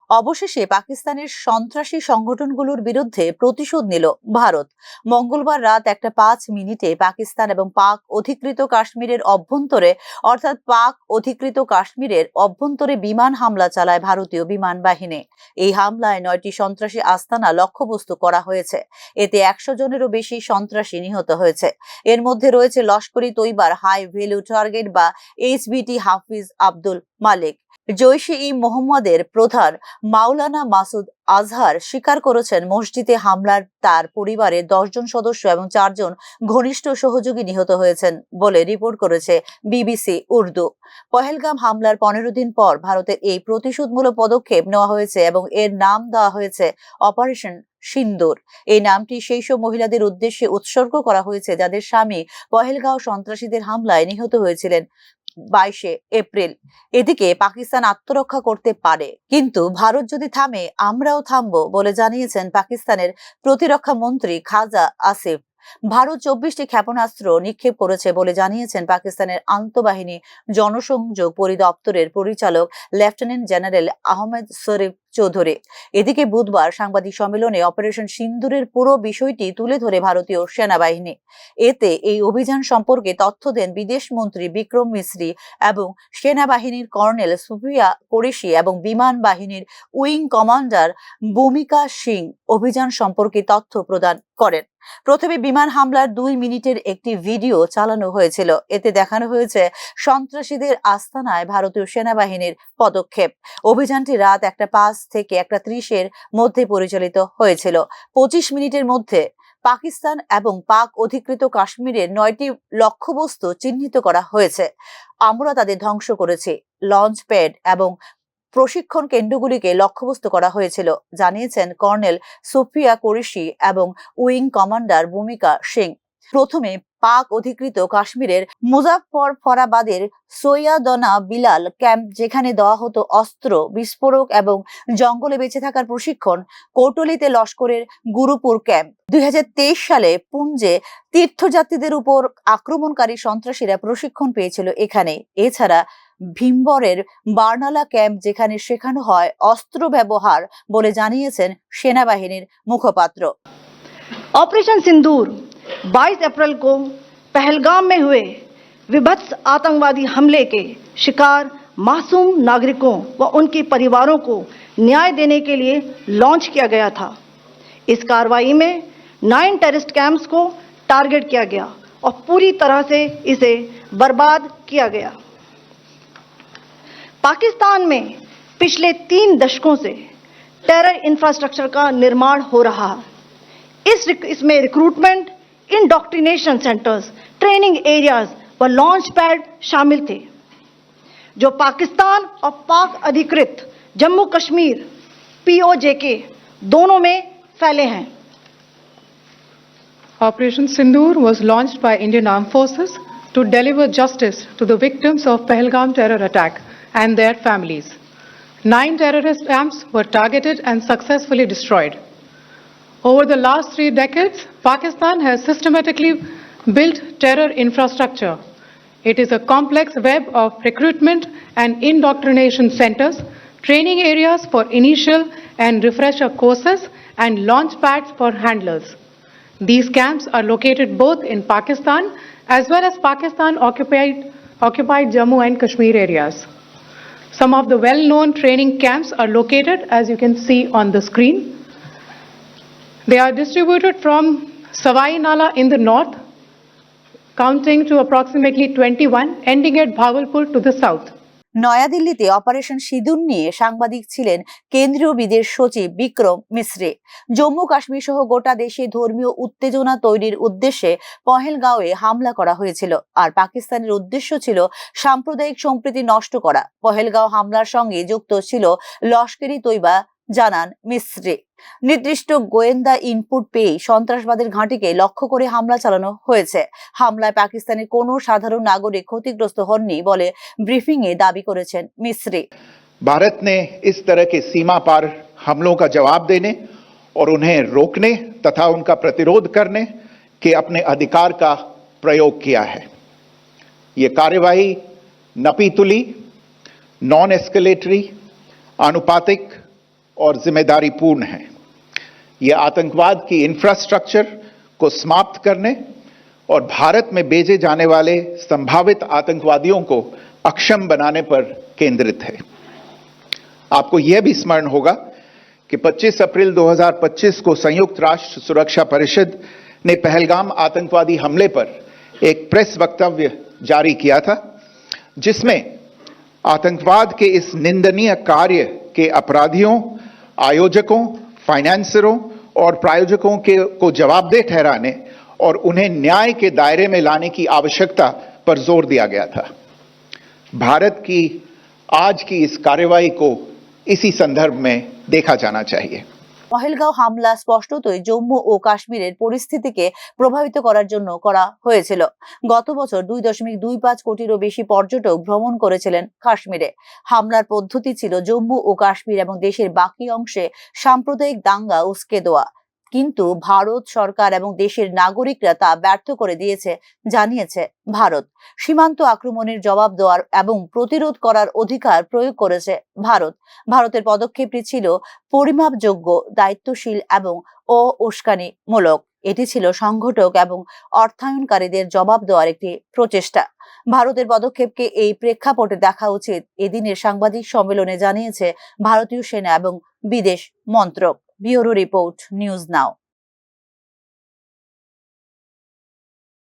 অবশেষে পাকিস্তানের সন্ত্রাসী সংগঠনগুলোর বিরুদ্ধে প্রতিশোধ নিল ভারত। মঙ্গলবার রাত 1:05 পাকিস্তান এবং পাক অধিকৃত কাশ্মীরের অভ্যন্তরে অর্থাৎ পাক অধিকৃত কাশ্মীরের অভ্যন্তরে বিমান হামলা চালায় ভারতীয় বিমান বাহিনী। এই হামলায় 9টি সন্ত্রাসী আস্তানা লক্ষ্যবস্তু করা হয়েছে। এতে 100 জনেরও বেশি সন্ত্রাসী নিহত হয়েছে। এর মধ্যে রয়েছে লস্করি তৈবার হাই ভ্যালু টার্গেট বা HVT হাফিজ আব্দুল মালিক। জৈশ-ই-মোহাম্মদের প্রধান মাওলানা মাসুদ আজহার স্বীকার করেছেন মসজিদে হামলার তার পরিবারের 10 জন সদস্য এবং 4 জন ঘনিষ্ঠ সহযোগী নিহত হয়েছেন বলে রিপোর্ট করেছে BBC উর্দু। পহেলগাম হামলার 15 দিন পর ভারতের এই প্রতিশোধমূলক পদক্ষেপ নেওয়া হয়েছে এবং এর নাম দেওয়া হয়েছে অপারেশন সিন্দুর। এই নামটি সেই সব মহিলাদের উদ্দেশ্যে উৎসর্গ করা হয়েছে যাদের স্বামী পহেলগাঁও সন্ত্রাসীদের হামলায় নিহত হয়েছিলেন 22 এপ্রিল। এদিকে পাকিস্তান আত্মরক্ষা করতে পারে, কিন্তু ভারত যদি থামে আমরাও থামবো বলে জানিয়েছেন পাকিস্তানের প্রতিরক্ষা মন্ত্রী খাজা আসিফ। ভারত 24টি ক্ষেপণাস্ত্র নিক্ষেপ করেছে বলে জানিয়েছেন পাকিস্তানের আন্তঃবাহিনী জনসংযোগ পরিদপ্তরের পরিচালক লেফটেন্যান্ট জেনারেল আহমেদ শরীফ চৌধুরী। এদিকে বুধবার সাংবাদিক সম্মেলনে অপারেশন সিন্দুরের পুরো বিষয়টি তুলে ধরে ভারতীয় সেনাবাহিনী। এতে এই অভিযান সম্পর্কে তথ্য দেন বিদেশ মন্ত্রী বিক্রম মিশ্রি এবং সেনাবাহিনীর কর্নেল সুফিয়া কুরেশি এবং বিমান বাহিনীর উইং কমান্ডার ভূমিকা সিং অভিযান সম্পর্কে তথ্য প্রদান করেন। প্রথমে বিমান হামলার 2 মিনিটের একটি ভিডিও চালানো হয়েছিল। এতে দেখানো হয়েছে সন্ত্রাসীদের আস্তানায় ভারতীয় সেনাবাহিনীর পদক্ষেপ। অভিযানটি রাত 1:05 থেকে 1:30 মধ্যে পরিচালিত হয়েছিল। 25 মিনিটের মধ্যে পাকিস্তান এবং পাক অধিকৃত কাশ্মীরের 9টি লক্ষ্যবস্তু চিহ্নিত করা হয়েছে। আমরা তাদের ধ্বংস করেছি। লঞ্চ প্যাড এবং প্রশিক্ষণ কেন্দ্রগুলিকে লক্ষ্যবস্তু করা হয়েছিল, জানিয়েছেন কর্নেল সুফিয়া কুরেশি এবং উইং কমান্ডার ভূমিকা সিং। প্রথমে পাক অধিকৃত কাশ্মীরের মুজাফফরাবাদের সৈয়দনা বিলাল ক্যাম্প, যেখানে দেওয়া হতো অস্ত্র, বিস্ফোরক এবং জঙ্গলে বেঁচে থাকার প্রশিক্ষণ। কোটলিতে লস্করের গুরুপুর ক্যাম্প। 2023 সালে পুঞ্জে তীর্থযাত্রীদের উপর আক্রমণকারী সন্ত্রাসীরা প্রশিক্ষণ পেয়েছিল এখানে। এছাড়া ভীমবরের বার্নালা ক্যাম্প, যেখানে শেখানো হয় অস্ত্র ব্যবহার বলে জানিয়েছেন সেনাবাহিনীর মুখপাত্র। ऑपरेशन सिंदूर 22 अप्रैल को पहलगाम में हुए विभत्स आतंकवादी हमले के शिकार मासूम नागरिकों व उनके परिवारों को न्याय देने के लिए लॉन्च किया गया था। इस कार्रवाई में 9 टेररिस्ट कैंप्स को टारगेट किया गया और पूरी तरह से इसे बर्बाद किया गया। पाकिस्तान में पिछले 3 दशकों से टेरर इंफ्रास्ट्रक्चर का निर्माण हो रहा है। इसमें recruitment, indoctrination centres, training areas व लॉन्च पैड शामिल थे, जो पाकिस्तान और पाक अधिकृत जम्मू कश्मीर POJK दोनों में फैले हैं। Operation Sindoor was launched by Indian Armed Forces to deliver justice to the victims of Pahalgam terror attack and their families. 9 terrorist camps were targeted and successfully destroyed. Over the last 3 decades, Pakistan has systematically built terror infrastructure. It is a complex web of recruitment and indoctrination centers, training areas for initial and refresher courses, and launch pads for handlers. These camps are located both in Pakistan as well as Pakistan-occupied Jammu and Kashmir areas. Some of the well-known training camps are located, as you can see on the screen. They are distributed from Savai Nala in the north, counting to approximately 21, ending at Bhagalpur to the south. নয়াদিল্লিতে operation সিঁদুর নিয়ে সাংবাদিক ছিলেন কেন্দ্রীয় বিদেশ সচিব বিক্রম মিশ্রি। জম্মু কাশ্মীর সহ গোটা দেশে ধর্মীয় উত্তেজনা তৈরির উদ্দেশ্যে পহেলগাঁওয়ে হামলা করা হয়েছিল, আর পাকিস্তানের উদ্দেশ্য ছিল সাম্প্রদায়িক সম্প্রীতি নষ্ট করা। পহেলগাঁও হামলার সঙ্গে যুক্ত ছিল লস্করি তৈবা, জানান মিশ্রি। নির্দিষ্ট গোয়েন্দা ইনপুট পেয়ে সন্ত্রাসবাদের ঘাঁটিকে লক্ষ্য করে হামলা চালানো হয়েছে। হামলায় পাকিস্তানের কোনো সাধারণ নাগরিক ক্ষতিগ্রস্ত হননি বলে ব্রিফিং এ দাবি করেছেন মিশ্রি। भारत ने इस तरह के सीमा पार हमलों का जवाब देने और उन्हें रोकने तथा उनका प्रतिरोध करने के अपने अधिकार का प्रयोग किया है। ये कार्यवाही नपीतुली, नॉन एस्केलेटरी, आनुपातिक और जिम्मेदारीपूर्ण है। ये आतंकवाद की इंफ्रास्ट्रक्चर को समाप्त करने और भारत में भेजे जाने वाले संभावित आतंकवादियों को अक्षम बनाने पर केंद्रित है। आपको यह भी स्मरण होगा कि 25 अप्रैल 2025 को संयुक्त राष्ट्र सुरक्षा परिषद ने पहलगाम आतंकवादी हमले पर एक प्रेस वक्तव्य जारी किया था, जिसमें आतंकवाद के इस निंदनीय कार्य के अपराधियों, आयोजकों, फाइनेंसरों और प्रायोजकों को जवाबदेह ठहराने और उन्हें न्याय के दायरे में लाने की आवश्यकता पर जोर दिया गया था। भारत की आज की इस कार्रवाई को इसी संदर्भ में देखा जाना चाहिए। পহেলগাঁও হামলা স্পষ্টতই জম্মু ও কাশ্মীরের পরিস্থিতিকে প্রভাবিত করার জন্য করা হয়েছিল। গত বছর 2.25 কোটিরও বেশি পর্যটক ভ্রমণ করেছিলেন কাশ্মীরে। হামলার পদ্ধতি ছিল জম্মু ও কাশ্মীর এবং দেশের বাকি অংশে সাম্প্রদায়িক দাঙ্গা উস্কে দেওয়া, কিন্তু ভারত সরকার এবং দেশের নাগরিকরা তা ব্যর্থ করে দিয়েছে, জানিয়েছে ভারত। সীমান্ত আক্রমণের জবাব দেওয়ার এবং প্রতিরোধ করার অধিকার প্রয়োগ করেছে ভারত। ভারতের পদক্ষেপটি ছিল পরিমাপযোগ্য, দায়িত্বশীল এবং উস্কানিমূলক। এটি ছিল সংগঠক এবং অর্থায়নকারীদের জবাব দেওয়ার একটি প্রচেষ্টা। ভারতের পদক্ষেপকে এই প্রেক্ষাপটে দেখা উচিত, এদিনের সাংবাদিক সম্মেলনে জানিয়েছে ভারতীয় সেনা এবং বিদেশ মন্ত্রক। Bureau report, news now.